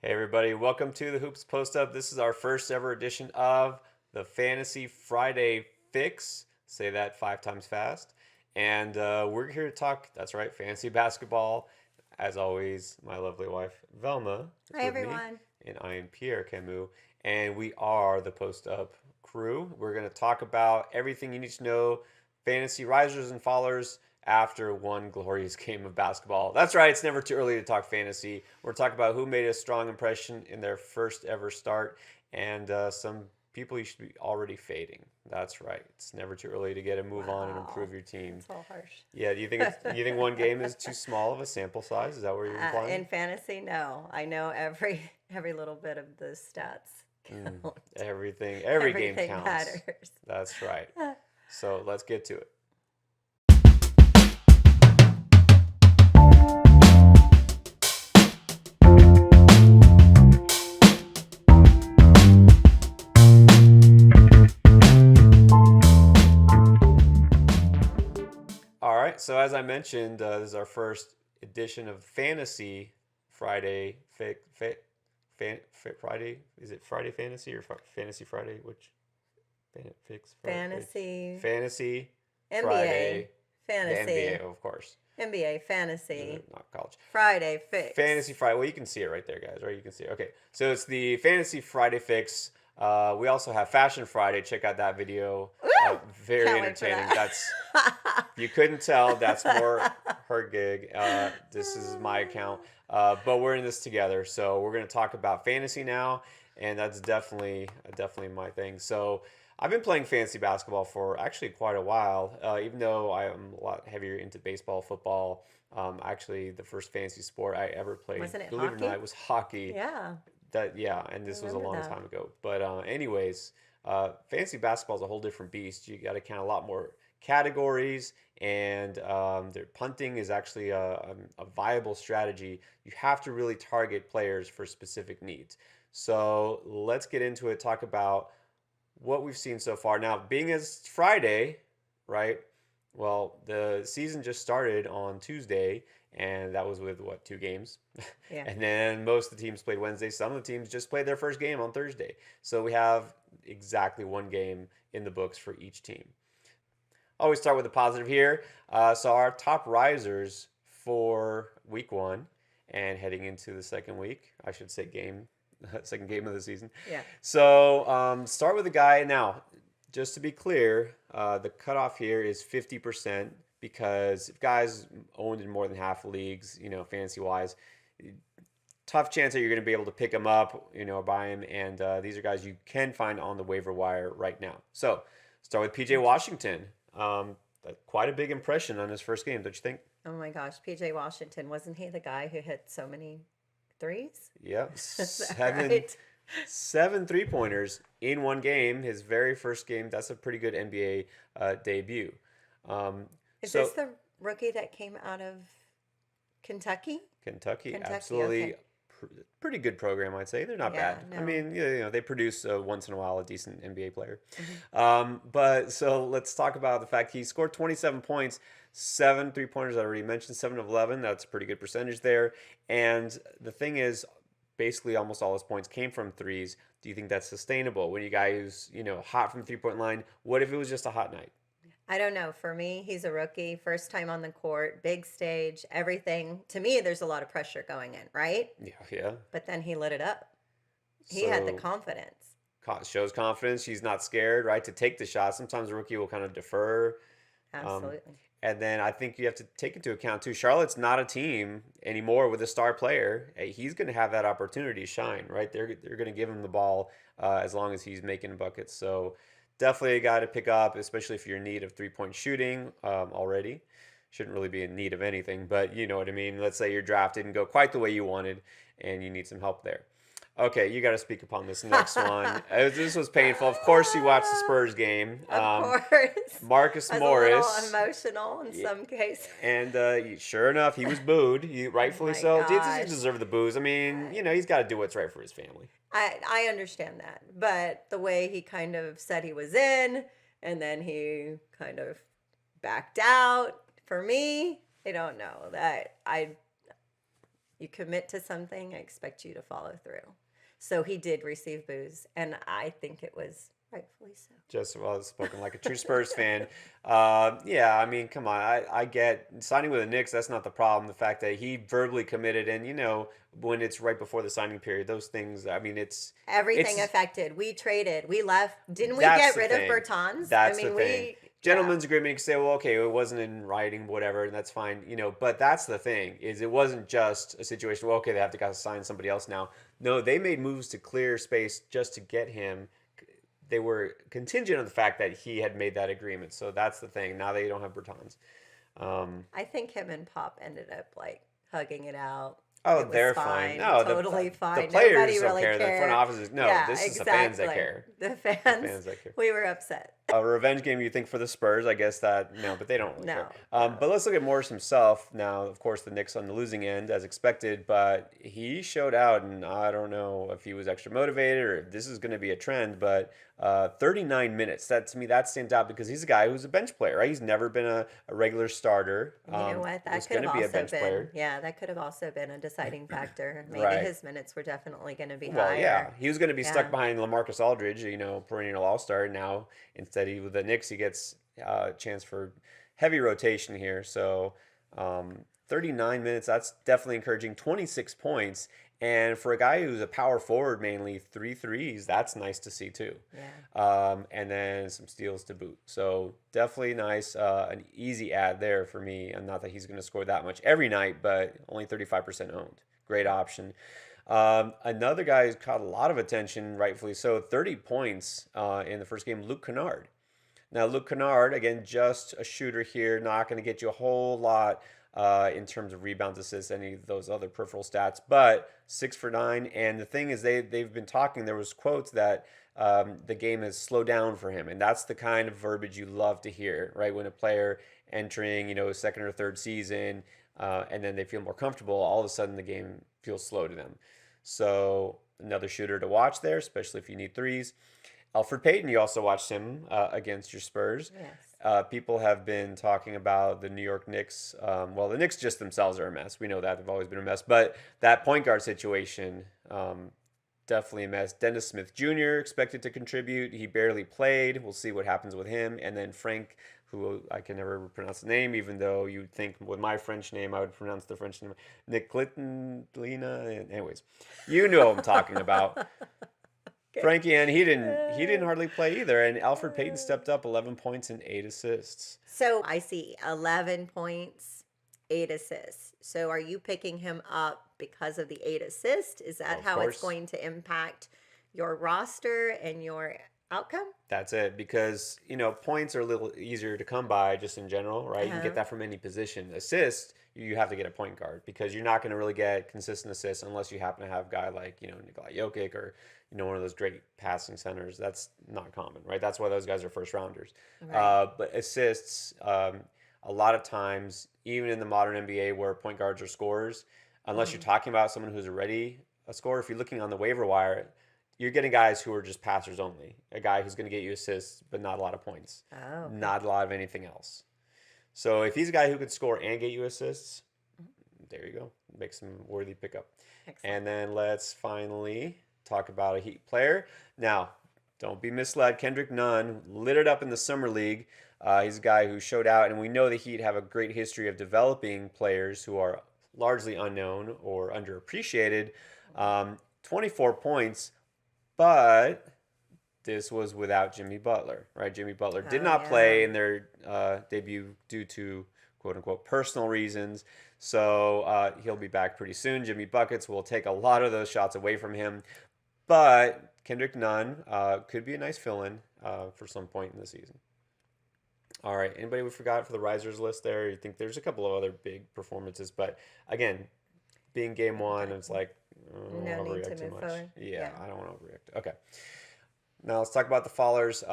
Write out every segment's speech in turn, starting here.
Hey everybody, welcome to the Hoops Post Up. This is our first ever edition of the Fantasy Friday Fix. Say that 5 times fast. And we're here to talk, that's right, fantasy basketball. As always, my lovely wife Velma is Hi, with me, everyone. and I am Pierre Camus. And we are the Post Up crew. We're going to talk about everything you need to know, fantasy risers and fallers after one glorious game of basketball. That's right, it's never too early to talk fantasy. We're talking about who made a strong impression in their first ever start and some people you should be already fading. That's right. It's never too early to get a move on and Wow, improve your team. that's all harsh. Yeah, do you think one game is too small of a sample size? Is that what you're implying? In fantasy, no. I know every little bit of the stats Mm, count. every game Everything counts. matters. That's right. So let's get to it. All right. So as I mentioned, this is our first edition of Fantasy Friday. Friday? Is it Friday Fantasy or Fantasy Friday? Which fix Friday? Fantasy, Fantasy NBA, Friday. The NBA, fantasy, of course. NBA, fantasy, Not college. Friday fix. Fantasy Friday. Well, you can see it right there, guys. Right? You can see it. Okay. So it's the Fantasy Friday fix. We also have Fashion Friday. Check out that video. Woo! Very Can't wait for entertaining. that. That's If you couldn't tell, that's more her gig. This is my account. But we're in this together. So we're going to talk about fantasy now. And that's definitely my thing. So I've been playing fantasy basketball for actually quite a while, even though I am a lot heavier into baseball, football. Actually, the first fantasy sport I ever played, Wasn't it believe it or not, hockey? it was hockey. Yeah, Yeah, and I this was a remember long that. time ago. But anyways, fantasy basketball is a whole different beast. You got to count a lot more categories, and their punting is actually a viable strategy. You have to really target players for specific needs. So let's get into it. Talk about what we've seen so far. Now, being as Friday, right? Well, the season just started on Tuesday, and that was with what, 2 games? Yeah. And then most of the teams played Wednesday. Some of the teams just played their first game on Thursday. So we have exactly one game in the books for each team. Always start with a positive here. So our top risers for week one and heading into the second week, I should say game, second game of the season. Yeah. So start with a guy. Now, just to be clear, the cutoff here is 50% because if guys owned in more than half leagues, fantasy wise, tough chance that you're going to be able to pick them up, buy them. And these are guys you can find on the waiver wire right now. So start with PJ Washington. Um, Quite a big impression on his first game, don't you think? Oh my gosh, PJ Washington, wasn't he the guy who hit so many threes? Yeah, Is that seven right? seven 3-pointers in one game. His very first game. That's a pretty good NBA debut. Um, Is this so the rookie that came out of Kentucky? Kentucky, Kentucky, absolutely okay. pretty good program, I'd say. They're not Yeah, bad. I no. mean, they produce once in a while a decent NBA player. Hmm. But so let's talk about the fact he scored 27 points, 7 3-pointers. I already mentioned 7 of 11. That's a pretty good percentage there. And the thing is, basically almost all his points came from threes. Do you think that's sustainable when you guy who's hot from the 3-point line? What if it was just a hot night? I don't know. For me, he's a rookie, first time on the court, big stage, everything. To me, there's a lot of pressure going in, right? Yeah, yeah. But then he lit it up. He had the So confidence. shows confidence. He's not scared, right, to take the shot. Sometimes a rookie will kind of defer. Um, Absolutely. and then I think you have to take into account too. Charlotte's not a team anymore with a star player. He's going to have that opportunity to shine, right? They're going to give him the ball as long as he's making buckets. So definitely a guy to pick up, especially if you're in need of 3-point shooting already. Shouldn't really be in need of anything, but you know what I mean. Let's say you're drafted and go quite the way you wanted, and you need some help there. Okay, you got to speak upon this next one. This was painful. Of course, you watched the Spurs game. Of course. Marcus I was a little Morris, emotional in some cases. and sure enough, he was booed. Oh Rightfully my so. He doesn't gosh. deserve the boos. I mean, he's got to do what's right for his family. I understand that, but the way he kind of said he was in, and then he kind of backed out. For me, I don't know that You commit to something, I expect you to follow through. So he did receive boos, and I think it was rightfully so. Just well spoken like a true Spurs fan. Yeah, I mean, come on. I get signing with the Knicks. That's not the problem. The fact that he verbally committed, and when it's right before the signing period, those things. I mean, Everything it's affected. We traded. We left. Didn't we that's get the rid of thing. Bertans? I That's the mean, thing. yeah, Gentleman's agreement. You can say, well, okay, it wasn't in writing, whatever, and that's fine. But that's the thing is, it wasn't just a situation. Well, okay, they have to go sign somebody else now. No, they made moves to clear space just to get him. They were contingent on the fact that he had made that agreement. So that's the thing. Now they don't have Bertans. Um, I think him and Pop ended up like hugging it out. oh, It was they're fine. fine, No, totally the fine. players Nobody don't really care. The front cared. offices, no. Yeah, This is the fans that exactly. care. The The fans, fans that care. we were upset. A revenge game, you think, for the Spurs? I guess that no, but they don't really care. No, no. But let's look at Morris himself now. Of course, the Knicks on the losing end, as expected, but he showed out, and I don't know if he was extra motivated or if this is going to be a trend. But 39 minutes. That to me, that stands out because he's a guy who's a bench player, right? He's never been a regular starter. You know what? That Was could going have to be a also bench been, player. yeah, that could have also been a deciding factor. Maybe Right. his minutes were definitely going to be Well, yeah, higher. he was going to be stuck Yeah. behind LaMarcus Aldridge, perennial All-Star. Now, instead, with the Knicks, he gets a chance for heavy rotation here. So, 39 minutes, that's definitely encouraging. 26 points. And for a guy who's a power forward mainly, three threes, that's nice to see too. Yeah. And then some steals to boot. So definitely nice, an easy ad there for me. And not that he's going to score that much every night, but only 35% owned. Great option. Another guy who's caught a lot of attention, rightfully so, 30 points in the first game, Luke Kennard. Now, Luke Kennard, again, just a shooter here, not going to get you a whole lot in terms of rebounds, assists, any of those other peripheral stats, but 6 for 9. And the thing is, they've been talking. There was quotes that the game has slowed down for him, and that's the kind of verbiage you love to hear, right? When a player entering, second or third season, and then they feel more comfortable, all of a sudden the game feels slow to them. So another shooter to watch there, especially if you need threes. Alfred Payton, you also watched him against your Spurs. Yes. People have been talking about the New York Knicks. Well, the Knicks just themselves are a mess. We know that. They've always been a mess. But that point guard situation, definitely a mess. Dennis Smith Jr. expected to contribute. He barely played. We'll see what happens with him. And then Frank, who I can never pronounce the name, even though you'd think with my French name I would pronounce the French name. Nick Lina. Anyways, you know what I'm talking about. Frankie, and he didn't hardly play either. And Alfred Payton stepped up 11 points and 8 assists. So I see 11 points, 8 assists. So are you picking him up because of the 8 assists? Is that Of how it's course. going to impact your roster and your outcome? That's it. Because, points are a little easier to come by just in general, right? You can Uh-huh. get that from any position. Assists, you have to get a point guard because you're not going to really get consistent assists unless you happen to have a guy like, Nikola Jokic or, one of those great passing centers. That's not common, right? That's why those guys are first rounders. Right. But assists, a lot of times, even in the modern NBA where point guards are scorers, unless you're Mhm. talking about someone who's already a scorer, if you're looking on the waiver wire, you're getting guys who are just passers only. A guy who's going to get you assists, but not a lot of points, Oh, okay. not a lot of anything else. So if he's a guy who could score and get you assists, there you go. Makes him worthy pickup. Excellent. And then let's finally talk about a Heat player. Now, don't be misled. Kendrick Nunn lit it up in the Summer League. He's a guy who showed out, and we know the Heat have a great history of developing players who are largely unknown or underappreciated. 24 points, but this was without Jimmy Butler, right? Jimmy Butler did Oh, not play yeah. in their debut due to quote unquote personal reasons. So he'll be back pretty soon. Jimmy Buckets will take a lot of those shots away from him. But Kendrick Nunn could be a nice fill in for some point in the season. All right. Anybody we forgot for the risers list there? You think there's a couple of other big performances, but again, being game one, it's like I don't No want to need to overreact too move much. forward. Yeah, Yeah. I don't want to overreact. Okay. Now let's talk about the fallers.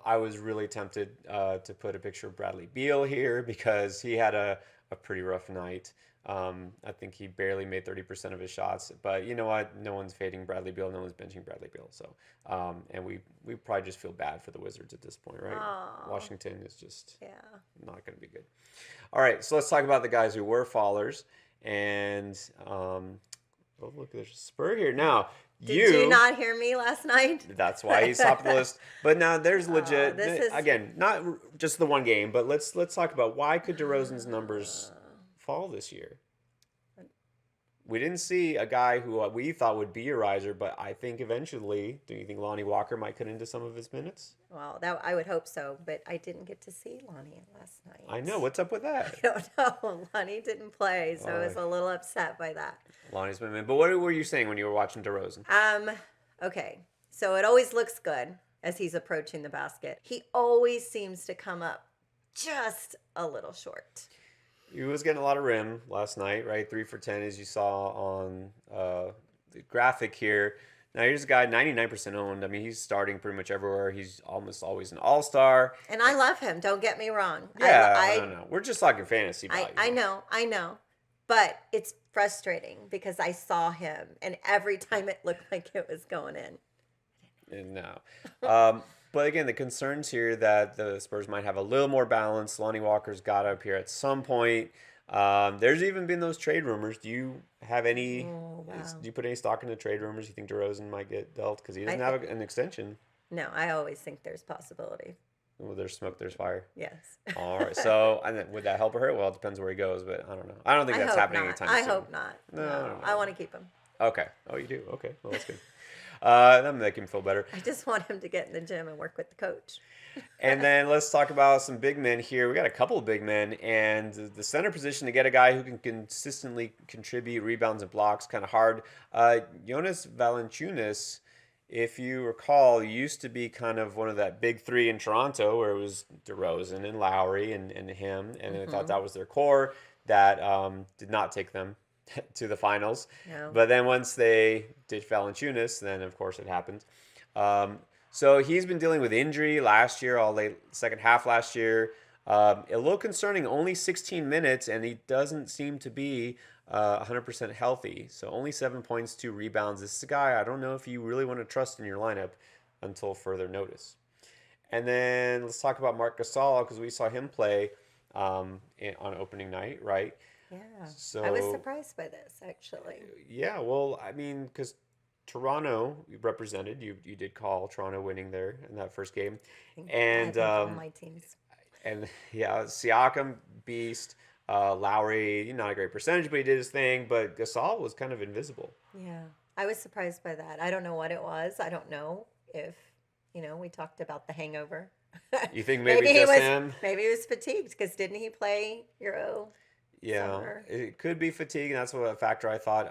I was really tempted to put a picture of Bradley Beal here because he had a pretty rough night. I think he barely made 30% of his shots, but you know what? No one's fading Bradley Beal. No one's benching Bradley Beal. So, and we probably just feel bad for the Wizards at this point, right? Aw. Washington is just Yeah. not going to be good. All right, so let's talk about the guys who were fallers. And oh, look, there's a spur here. Now, Did you you, not hear me last night? that's why he's top of the list. But now there's Oh, legit, this is. again, not just the one game, but let's talk about why could DeRozan's numbers fall this year? We didn't see a guy who we thought would be a riser, but I think eventually, do you think Lonnie Walker might cut into some of his minutes? Well, that I would hope so, but I didn't get to see Lonnie last I know. night. What's up with I that? don't know. Lonnie didn't play, so I Uh, was a little upset by that. Lonnie's been in. But what were you saying when you were watching DeRozan? Um, okay. So it always looks good as he's approaching the basket. He always seems to come up just a little short. He was getting a lot of rim last night, right? 3 for 10, as you saw on the graphic here. Now, here's a guy 99% owned. I mean, he's starting pretty much everywhere. He's almost always an all star. And I love him. Don't get me wrong. Yeah, no. We're just talking fantasy value. I know, I know. But it's frustrating because I saw him and every time it looked like it was going in. And no. But again, the concerns here that the Spurs might have a little more balance. Lonnie Walker's got to appear at some point. There's even been those trade rumors. Do you have any? Oh, wow. Do you put any stock in the trade rumors? You think DeRozan might get dealt because he doesn't I have an extension? No, I always think there's possibility. Well, there's smoke, there's fire. Yes. All right. So, and then would that help or hurt? Well, it depends where he goes, but I don't know. I don't think I that's hope happening not. anytime I soon. hope not. No, No, no, I no. want to keep him. Okay. Oh, you do? Okay. Well, that's good. That make him feel better. I just want him to get in the gym and work with the coach. And then let's talk about some big men here. We got a couple of big men, and the center position to get a guy who can consistently contribute rebounds and blocks kind of hard. Jonas Valanciunas, if you recall, used to be kind of one of that big three in Toronto, where it was DeRozan and Lowry and him, and I thought that was their core. That did not take them to the finals. No. But then once they ditched Valanciunas, then of course it happened. So he's been dealing with injury last year, all late second half last year. A little concerning, only 16 minutes, and he doesn't seem to be 100% healthy. So only 7 points, 2 rebounds. This is a guy I don't know if you really want to trust in your lineup until further notice. And then let's talk about Marc Gasol because we saw him play on opening night, right? Yeah. So I was surprised by this, actually. yeah, well, I mean, because Toronto you represented, you did call Toronto winning there in that first game, I and think all my teams. and yeah, Siakam beast, Lowry, not a great percentage, but he did his thing. But Gasol was kind of invisible. Yeah. I was surprised by that. I don't know what it was. I don't know if, we talked about the hangover. You think maybe he just was him? maybe he was fatigued because didn't he play Euro Yeah, summer? it could be fatigue, and that's what a factor I thought.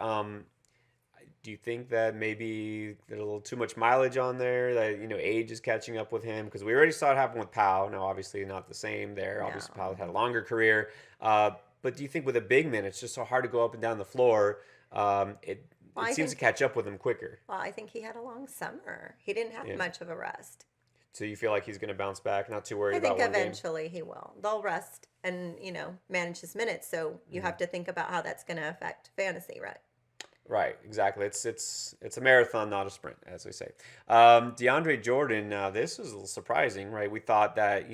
Do you think that maybe there's a little too much mileage on there? That age is catching up with him because we already saw it happen with Powell. Now, obviously, not the same there. Obviously, No. Powell had a longer career. But do you think with a big man, it's just so hard to go up and down the floor? It Well, it I seems to think catch up with him quicker. well, I think he had a long summer. He didn't have Yeah. much of a rest. So you feel like he's going to bounce back? Not too worried I about think one game. eventually he will. They'll rest and, manage his minutes. So you have to think about how that's going to affect fantasy, right? Right, exactly. It's a marathon, not a sprint, as we say. DeAndre Jordan. Now, this was a little surprising, right? We thought that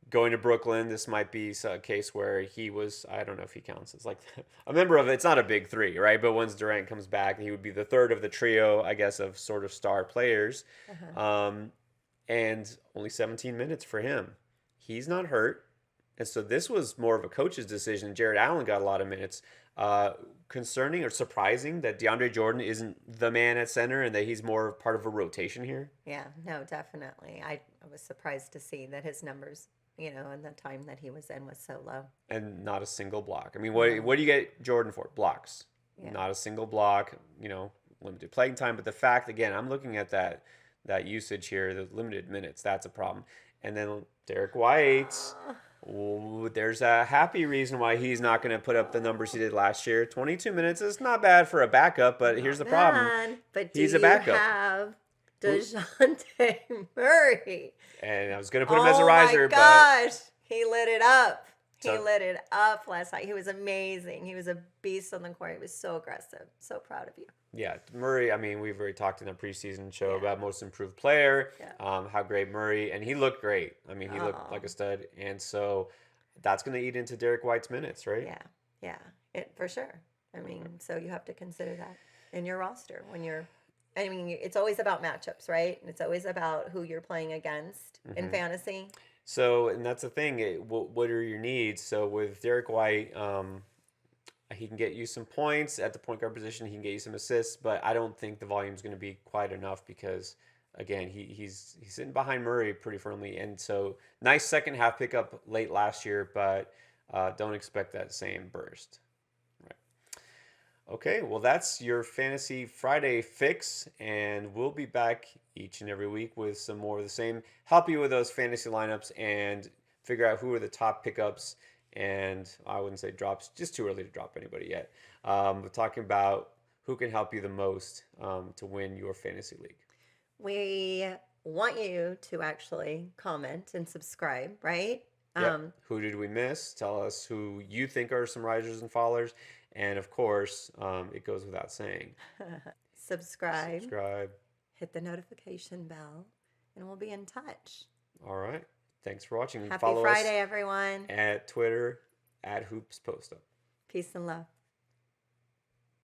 going to Brooklyn, this might be a case where he was. I don't know if he counts as like a member of. It's not a big three, right? But once Durant comes back, he would be the third of the trio, I guess, of sort of star players. And only 17 minutes for him. He's not hurt. And so this was more of a coach's decision. Jared Allen got a lot of minutes. Concerning or surprising that DeAndre Jordan isn't the man at center and that he's more part of a rotation here? Yeah, no, definitely. I was surprised to see that his numbers, and the time that he was in was so low. And not a single block. I mean, what do you get Jordan for? Blocks. Yeah. Not a single block, limited playing time. But the fact, again, I'm looking at that usage here, the limited minutes, that's a problem. And then Derek White. There's a happy reason why he's not going to put up the numbers he did last year. 22 minutes is not bad for a backup, but here's the problem. Man, but He's do a backup. you have DeJounte Murray? And I was going to put him as a Oh riser, my but gosh, he lit it up. He So- lit it up last night. He was amazing. He was a beast on the court. He was so aggressive. So proud of you. yeah, Murray, I mean, we've already talked in a preseason show Yeah. about most improved player, Yeah. how great Murray, and he looked great. I mean, he looked Aw. like a stud. And so that's going to eat into Derek White's minutes, right? Yeah, yeah. It for sure. I mean, so you have to consider that in your roster when you're. I mean, it's always about matchups, right? It's always about who you're playing against in Hmm. fantasy. So, and that's the thing. What are your needs? So with Derek White, he can get you some points at the point guard position. He can get you some assists, but I don't think the volume is going to be quite enough because, again, he's sitting behind Murray pretty firmly, and so nice second half pickup late last year, but don't expect that same burst. Right. Okay, well that's your Fantasy Friday fix, and we'll be back each and every week with some more of the same. Help you with those fantasy lineups and figure out who are the top pickups. And I wouldn't say drops, just too early to drop anybody yet. But talking about who can help you the most to win your fantasy league. We want you to actually comment and subscribe, right? Yep. Um, Who did we miss? Tell us who you think are some risers and fallers. And of course, it goes without saying, subscribe, subscribe. hit the notification bell, and we'll be in touch. All right. Thanks for watching. Happy Follow us Friday, everyone. at Twitter at Hoops Post Up. Peace and love.